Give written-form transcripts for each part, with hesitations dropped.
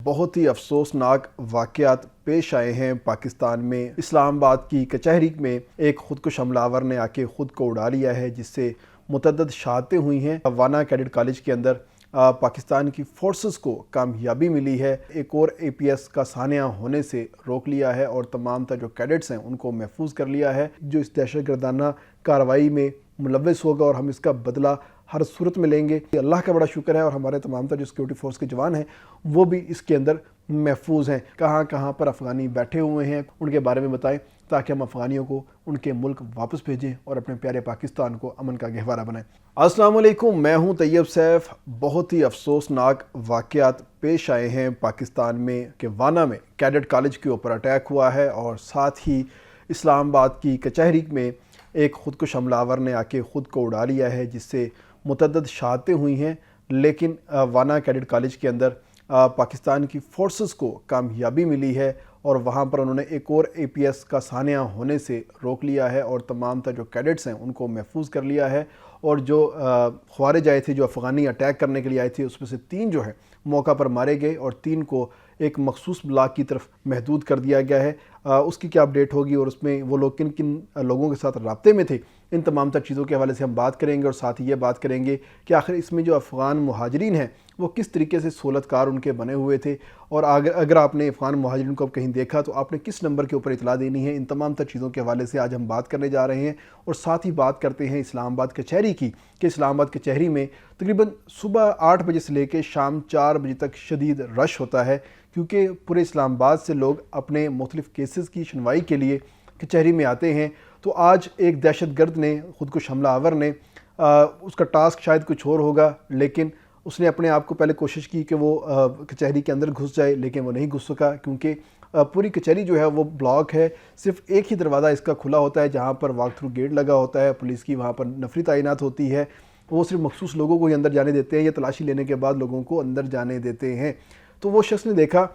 بہت ہی افسوسناک واقعات پیش آئے ہیں پاکستان میں۔ اسلام آباد کی کچہری میں ایک خودکش حملہ آور نے آ کے خود کو اڑا لیا ہے، جس سے متعدد شہادتیں ہوئی ہیں۔ وانا کیڈٹ کالج کے اندر پاکستان کی فورسز کو کامیابی ملی ہے، ایک اور اے پی ایس کا سانحہ ہونے سے روک لیا ہے اور تمام تر جو کیڈٹس ہیں ان کو محفوظ کر لیا ہے جو اس دہشت گردانہ کارروائی میں ملوث ہوگا، اور ہم اس کا بدلہ ہر صورت میں لیں گے۔ اللہ کا بڑا شکر ہے، اور ہمارے تمام تر جو سیکورٹی فورس کے جوان ہیں وہ بھی اس کے اندر محفوظ ہیں۔ کہاں کہاں پر افغانی بیٹھے ہوئے ہیں ان کے بارے میں بتائیں تاکہ ہم افغانیوں کو ان کے ملک واپس بھیجیں اور اپنے پیارے پاکستان کو امن کا گہوارہ بنائیں۔ السلام علیکم، میں ہوں طیب سیف۔ بہت ہی افسوسناک واقعات پیش آئے ہیں پاکستان میں کہ وانا میں کیڈٹ کالج کے اوپر اٹیک ہوا ہے، اور ساتھ ہی اسلام آباد کی کچہری میں ایک خودکش حملہ آور نے آ کے خود کو اڑا لیا ہے، جس سے متعدد شہادتیں ہوئی ہیں۔ لیکن وانا کیڈٹ کالج کے اندر پاکستان کی فورسز کو کامیابی ملی ہے، اور وہاں پر انہوں نے ایک اور اے پی ایس کا سانحہ ہونے سے روک لیا ہے اور تمام تر جو کیڈٹس ہیں ان کو محفوظ کر لیا ہے۔ اور جو خوارج آئے تھے، جو افغانی اٹیک کرنے کے لیے آئے تھے، اس میں سے 3 جو ہے موقع پر مارے گئے اور 3 کو ایک مخصوص بلاک کی طرف محدود کر دیا گیا ہے۔ اس کی کیا اپڈیٹ ہوگی اور اس میں وہ لوگ کن کن لوگوں کے ساتھ رابطے میں تھے، ان تمام تر چیزوں کے حوالے سے ہم بات کریں گے، اور ساتھ ہی یہ بات کریں گے کہ آخر اس میں جو افغان مہاجرین ہیں وہ کس طریقے سے سہولت کار ان کے بنے ہوئے تھے، اور اگر آپ نے افغان مہاجرین کو اب کہیں دیکھا تو آپ نے کس نمبر کے اوپر اطلاع دینی ہے۔ ان تمام تر چیزوں کے حوالے سے آج ہم بات کرنے جا رہے ہیں، اور ساتھ ہی بات کرتے ہیں اسلام آباد کچہری کی کہ اسلام آباد کچہری میں تقریباً صبح 8 بجے سے لے کے شام 4 بجے تک شدید رش ہوتا ہے، کیونکہ پورے اسلام آباد سے لوگ اپنے مختلف کیسز کی سنوائی کے لیے کچہری میں آتے ہیں۔ تو آج ایک دہشت گرد نے، خودکش حملہ آور نے، اس کا ٹاسک شاید کچھ اور ہوگا، لیکن اس نے اپنے آپ کو پہلے کوشش کی کہ وہ کچہری کے اندر گھس جائے، لیکن وہ نہیں گھس سکا، کیونکہ پوری کچہری جو ہے وہ بلاک ہے۔ صرف ایک ہی دروازہ اس کا کھلا ہوتا ہے جہاں پر واک تھرو گیٹ لگا ہوتا ہے، پولیس کی وہاں پر نفری تعینات ہوتی ہے، وہ صرف مخصوص لوگوں کو ہی اندر جانے دیتے ہیں، یا تلاشی لینے کے بعد لوگوں کو اندر جانے دیتے ہیں۔ تو وہ شخص نے دیکھا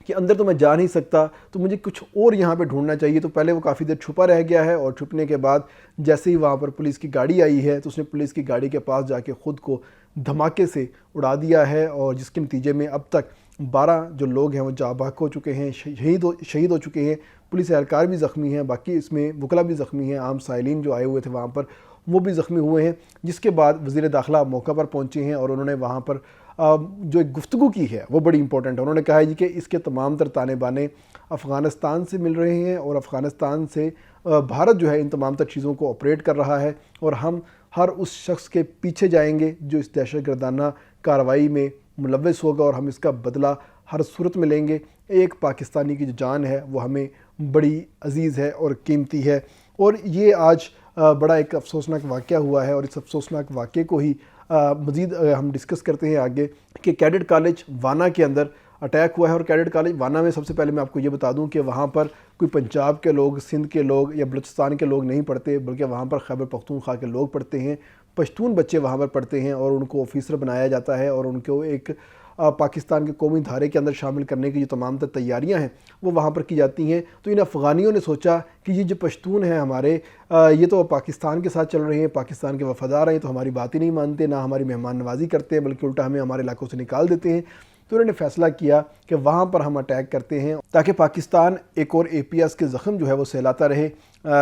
کہ اندر تو میں جا نہیں سکتا، تو مجھے کچھ اور یہاں پہ ڈھونڈنا چاہیے۔ تو پہلے وہ کافی دیر چھپا رہ گیا ہے، اور چھپنے کے بعد جیسے ہی وہاں پر پولیس کی گاڑی آئی ہے تو اس نے پولیس کی گاڑی کے پاس جا کے خود کو دھماکے سے اڑا دیا ہے، اور جس کے نتیجے میں اب تک 12 جو لوگ ہیں وہ جاں بحق ہو چکے ہیں، شہید ہو چکے ہیں۔ پولیس اہلکار بھی زخمی ہیں، باقی اس میں وکلاء بھی زخمی ہیں، عام سائلین جو آئے ہوئے تھے وہاں پر وہ بھی زخمی ہوئے ہیں۔ جس کے بعد وزیر داخلہ موقع پر پہنچے ہیں، اور انہوں نے وہاں پر جو ایک گفتگو کی ہے وہ بڑی امپورٹنٹ ہے۔ انہوں نے کہا ہے کہ اس کے تمام تر تانے بانے افغانستان سے مل رہے ہیں، اور افغانستان سے بھارت جو ہے ان تمام تر چیزوں کو آپریٹ کر رہا ہے، اور ہم ہر اس شخص کے پیچھے جائیں گے جو اس دہشت گردانہ کارروائی میں ملوث ہوگا، اور ہم اس کا بدلہ ہر صورت میں لیں گے۔ ایک پاکستانی کی جو جان ہے وہ ہمیں بڑی عزیز ہے اور قیمتی ہے، اور یہ آج بڑا ایک افسوسناک واقعہ ہوا ہے، اور اس افسوسناک واقعے کو ہی مزید ہم ڈسکس کرتے ہیں آگے کہ کیڈٹ کالج وانا کے اندر اٹیک ہوا ہے۔ اور کیڈٹ کالج وانا میں سب سے پہلے میں آپ کو یہ بتا دوں کہ وہاں پر کوئی پنجاب کے لوگ، سندھ کے لوگ یا بلوچستان کے لوگ نہیں پڑھتے، بلکہ وہاں پر خیبر پختونخوا کے لوگ پڑھتے ہیں، پشتون بچے وہاں پر پڑھتے ہیں، اور ان کو آفیسر بنایا جاتا ہے، اور ان کو ایک پاکستان کے قومی دھارے کے اندر شامل کرنے کی جو تمام تر تیاریاں ہیں وہ وہاں پر کی جاتی ہیں۔ تو ان افغانیوں نے سوچا کہ یہ جو پشتون ہیں ہمارے، یہ تو پاکستان کے ساتھ چل رہے ہیں، پاکستان کے وفادار ہیں، تو ہماری بات ہی نہیں مانتے، نہ ہماری مہمان نوازی کرتے ہیں، بلکہ الٹا ہمیں ہمارے علاقوں سے نکال دیتے ہیں۔ تو انہوں نے فیصلہ کیا کہ وہاں پر ہم اٹیک کرتے ہیں تاکہ پاکستان ایک اور اے پی ایس کے زخم جو ہے وہ سہلاتا رہے۔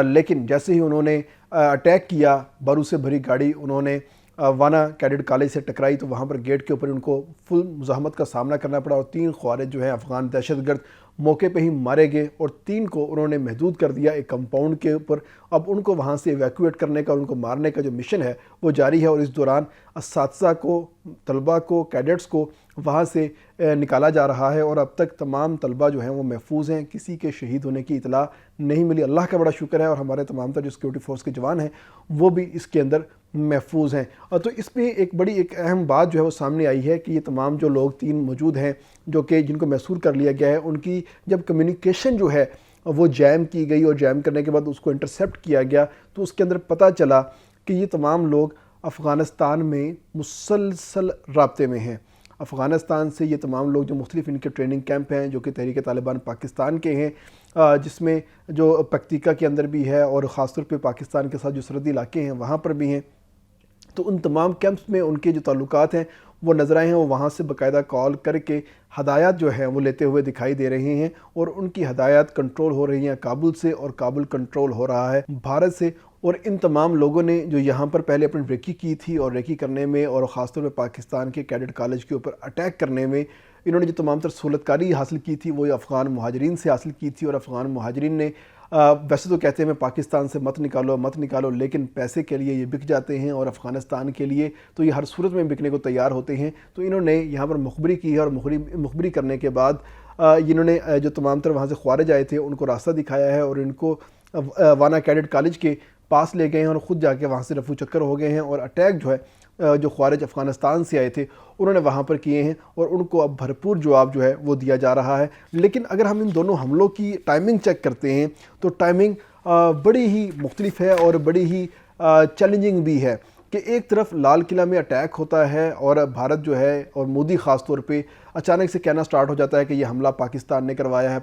لیکن جیسے ہی انہوں نے اٹیک کیا، بارود سے بھری گاڑی انہوں نے وانا کیڈٹ کالج سے ٹکرائی، تو وہاں پر گیٹ کے اوپر ان کو فل مزاحمت کا سامنا کرنا پڑا، اور 3 خوارج جو ہیں افغان دہشت گرد موقع پہ ہی مارے گئے، اور 3 کو انہوں نے محدود کر دیا ایک کمپاؤنڈ کے اوپر۔ اب ان کو وہاں سے ایویکویٹ کرنے کا، ان کو مارنے کا جو مشن ہے وہ جاری ہے، اور اس دوران اساتذہ کو، طلباء کو، کیڈٹس کو وہاں سے نکالا جا رہا ہے، اور اب تک تمام طلباء جو ہیں وہ محفوظ ہیں، کسی کے شہید ہونے کی اطلاع نہیں ملی۔ اللہ کا بڑا شکر ہے، اور ہمارے تمام تر جو سیکورٹی فورس کے جوان ہیں وہ بھی اس کے اندر محفوظ ہیں۔ اور تو اس میں ایک بڑی ایک اہم بات جو ہے وہ سامنے آئی ہے کہ یہ تمام جو لوگ 3 موجود ہیں جو کہ جن کو محصور کر لیا گیا ہے، ان کی جب کمیونیکیشن جو ہے وہ جیم کی گئی، اور جیم کرنے کے بعد اس کو انٹرسیپٹ کیا گیا، تو اس کے اندر پتہ چلا کہ یہ تمام لوگ افغانستان میں مسلسل رابطے میں ہیں۔ افغانستان سے یہ تمام لوگ جو مختلف ان کے ٹریننگ کیمپ ہیں جو کہ تحریک طالبان پاکستان کے ہیں، جس میں جو پکتیکا کے اندر بھی ہے، اور خاص طور پہ پاکستان کے ساتھ جو سرحدی علاقے ہیں وہاں پر بھی ہیں، تو ان تمام کیمپس میں ان کے جو تعلقات ہیں وہ نظر آئے ہیں، وہ وہاں سے باقاعدہ کال کر کے ہدایات جو ہیں وہ لیتے ہوئے دکھائی دے رہے ہیں، اور ان کی ہدایات کنٹرول ہو رہی ہیں کابل سے، اور کابل کنٹرول ہو رہا ہے بھارت سے۔ اور ان تمام لوگوں نے جو یہاں پر پہلے اپنی ریکی کی تھی، اور ریکی کرنے میں اور خاص طور پہ پاکستان کے کیڈٹ کالج کے اوپر اٹیک کرنے میں انہوں نے جو تمام تر سہولت کاری حاصل کی تھی وہ افغان مہاجرین سے حاصل کی تھی، اور افغان مہاجرین نے ویسے تو کہتے ہیں میں پاکستان سے مت نکالو، لیکن پیسے کے لیے یہ بک جاتے ہیں، اور افغانستان کے لیے تو یہ ہر صورت میں بکنے کو تیار ہوتے ہیں۔ تو انہوں نے یہاں پر مخبری کی ہے، اور مخبری کرنے کے بعد انہوں نے جو تمام تر وہاں سے خوارج آئے تھے ان کو راستہ دکھایا ہے، اور ان کو وانا کیڈٹ کالج کے پاس لے گئے ہیں، اور خود جا کے وہاں سے رفو چکر ہو گئے ہیں، اور اٹیک جو ہے جو خوارج افغانستان سے آئے تھے انہوں نے وہاں پر کیے ہیں، اور ان کو اب بھرپور جواب جو ہے وہ دیا جا رہا ہے۔ لیکن اگر ہم ان دونوں حملوں کی ٹائمنگ چیک کرتے ہیں تو ٹائمنگ بڑی ہی مختلف ہے، اور بڑی ہی چیلنجنگ بھی ہے، کہ ایک طرف لال قلعہ میں اٹیک ہوتا ہے، اور بھارت جو ہے اور مودی خاص طور پہ اچانک سے کہنا سٹارٹ ہو جاتا ہے کہ یہ حملہ پاکستان نے کروایا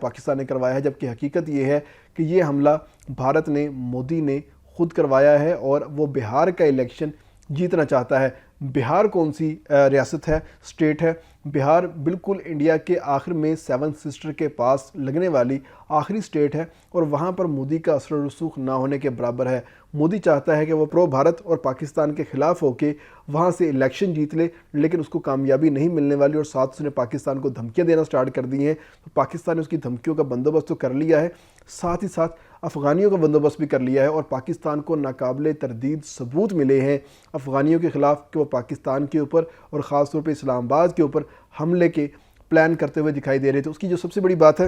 ہے، جبکہ حقیقت یہ ہے کہ یہ حملہ بھارت نے، مودی نے خود کروایا ہے، اور وہ بہار کا الیکشن جیتنا چاہتا ہے۔ بہار کون سی ریاست ہے، اسٹیٹ ہے؟ بہار بالکل انڈیا کے آخر میں سیون سسٹر کے پاس لگنے والی آخری اسٹیٹ ہے، اور وہاں پر مودی کا اثر و رسوخ نہ ہونے کے برابر ہے۔ مودی چاہتا ہے کہ وہ پرو بھارت اور پاکستان کے خلاف ہو کے وہاں سے الیکشن جیت لے، لیکن اس کو کامیابی نہیں ملنے والی، اور ساتھ اس نے پاکستان کو دھمکیاں دینا سٹارٹ کر دی ہیں۔ تو پاکستان نے اس کی دھمکیوں کا بندوبست تو کر لیا ہے، ساتھ ہی ساتھ افغانیوں کا بندوبست بھی کر لیا ہے، اور پاکستان کو ناقابل تردید ثبوت ملے ہیں افغانیوں کے خلاف کہ وہ پاکستان کے اوپر اور خاص طور پہ اسلام آباد کے اوپر حملے کے پلان کرتے ہوئے دکھائی دے رہے تھے۔ اس کی جو سب سے بڑی بات ہے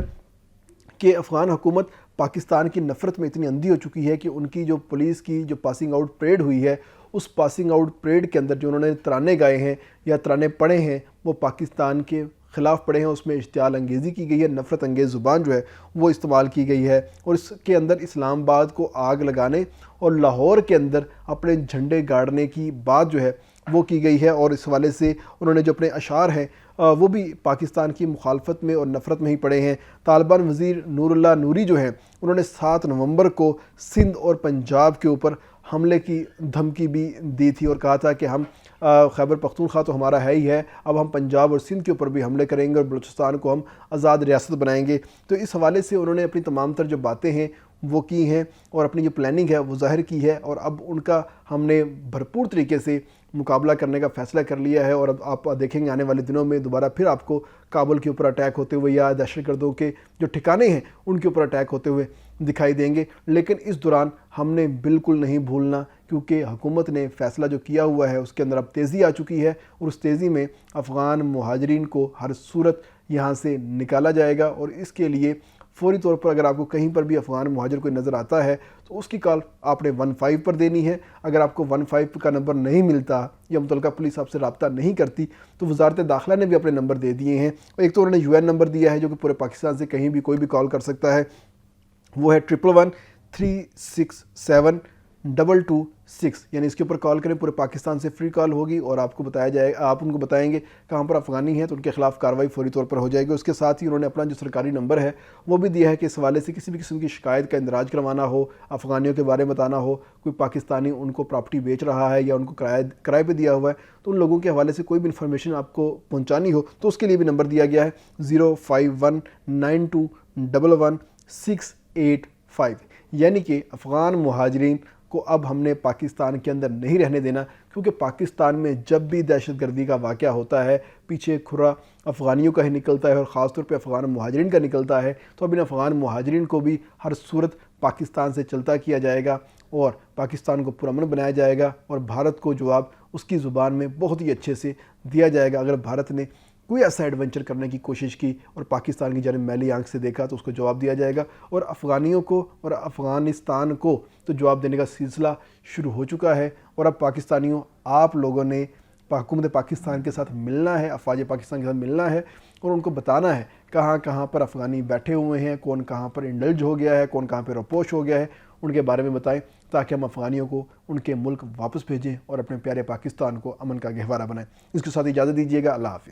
کہ افغان حکومت پاکستان کی نفرت میں اتنی اندھی ہو چکی ہے کہ ان کی جو پولیس کی جو پاسنگ آؤٹ پریڈ ہوئی ہے، اس پاسنگ آؤٹ پریڈ کے اندر جو انہوں نے ترانے گائے ہیں یا ترانے پڑھے ہیں وہ پاکستان کے خلاف پڑھے ہیں، اس میں اشتعال انگیزی کی گئی ہے، نفرت انگیز زبان جو ہے وہ استعمال کی گئی ہے، اور اس کے اندر اسلام آباد کو آگ لگانے اور لاہور کے اندر اپنے جھنڈے گاڑنے کی بات جو ہے وہ کی گئی ہے، اور اس حوالے سے انہوں نے جو اپنے اشعار ہیں وہ بھی پاکستان کی مخالفت میں اور نفرت میں ہی پڑے ہیں۔ طالبان وزیر نور اللہ نوری جو ہیں انہوں نے 7 نومبر کو سندھ اور پنجاب کے اوپر حملے کی دھمکی بھی دی تھی، اور کہا تھا کہ ہم خیبر پختونخوا تو ہمارا ہے ہی ہے، اب ہم پنجاب اور سندھ کے اوپر بھی حملے کریں گے، اور بلوچستان کو ہم آزاد ریاست بنائیں گے۔ تو اس حوالے سے انہوں نے اپنی تمام تر جو باتیں ہیں وہ کی ہیں، اور اپنی جو پلاننگ ہے وہ ظاہر کی ہے، اور اب ان کا ہم نے بھرپور طریقے سے مقابلہ کرنے کا فیصلہ کر لیا ہے۔ اور اب آپ دیکھیں گے آنے والے دنوں میں دوبارہ پھر آپ کو کابل کے اوپر اٹیک ہوتے ہوئے یا دہشت گردوں کے جو ٹھکانے ہیں ان کے اوپر اٹیک ہوتے ہوئے دکھائی دیں گے، لیکن اس دوران ہم نے بالکل نہیں بھولنا، کیونکہ حکومت نے فیصلہ جو کیا ہوا ہے اس کے اندر اب تیزی آ چکی ہے، اور اس تیزی میں افغان مہاجرین کو ہر صورت یہاں سے نکالا جائے گا، اور اس کے لیے فوری طور پر اگر آپ کو کہیں پر بھی افغان مہاجر کوئی نظر آتا ہے تو اس کی کال آپ نے 15 پر دینی ہے۔ اگر آپ کو 15 کا نمبر نہیں ملتا یا متعلقہ پولیس آپ سے رابطہ نہیں کرتی تو وزارت داخلہ نے بھی اپنے نمبر دے دیے ہیں۔ ایک تو انہوں نے UN نمبر دیا ہے جو کہ پورے پاکستان سے کہیں بھی کوئی بھی کال کر سکتا ہے، وہ ہے 1113672226، یعنی اس کے اوپر کال کریں، پورے پاکستان سے فری کال ہوگی، اور آپ کو بتایا جائے گا، آپ ان کو بتائیں گے کہاں پر افغانی ہیں تو ان کے خلاف کارروائی فوری طور پر ہو جائے گی۔ اس کے ساتھ ہی انہوں نے اپنا جو سرکاری نمبر ہے وہ بھی دیا ہے کہ اس حوالے سے کسی بھی قسم کی شکایت کا اندراج کروانا ہو، افغانیوں کے بارے میں بتانا ہو، کوئی پاکستانی ان کو پراپرٹی بیچ رہا ہے یا ان کو کرائے پہ دیا ہوا ہے تو ان لوگوں کے حوالے سے کوئی بھی انفارمیشن آپ کو پہنچانی ہو تو اس کے لیے بھی نمبر دیا گیا ہے 05192111685، یعنی کہ افغان مہاجرین کو اب ہم نے پاکستان کے اندر نہیں رہنے دینا، کیونکہ پاکستان میں جب بھی دہشت گردی کا واقعہ ہوتا ہے پیچھے کھرا افغانیوں کا ہی نکلتا ہے، اور خاص طور پہ افغان مہاجرین کا نکلتا ہے، تو اب ان افغان مہاجرین کو بھی ہر صورت پاکستان سے چلتا کیا جائے گا، اور پاکستان کو پرامن بنایا جائے گا، اور بھارت کو جواب اس کی زبان میں بہت ہی اچھے سے دیا جائے گا۔ اگر بھارت نے کوئی ایسا ایڈونچر کرنے کی کوشش کی اور پاکستان کی جانب میلی آنکھ سے دیکھا تو اس کو جواب دیا جائے گا، اور افغانیوں کو اور افغانستان کو تو جواب دینے کا سلسلہ شروع ہو چکا ہے۔ اور اب پاکستانیوں آپ لوگوں نے حکومت پاکستان کے ساتھ ملنا ہے، افواج پاکستان کے ساتھ ملنا ہے، اور ان کو بتانا ہے کہاں کہاں پر افغانی بیٹھے ہوئے ہیں، کون کہاں پر انڈلج ہو گیا ہے، کون کہاں پہ روپوش ہو گیا ہے، ان کے بارے میں بتائیں تاکہ ہم افغانیوں کو ان کے ملک واپس بھیجیں اور اپنے پیارے پاکستان کو امن کا گہوارہ بنائیں۔ اس کے ساتھ اجازت دیجیے گا، اللہ حافظ۔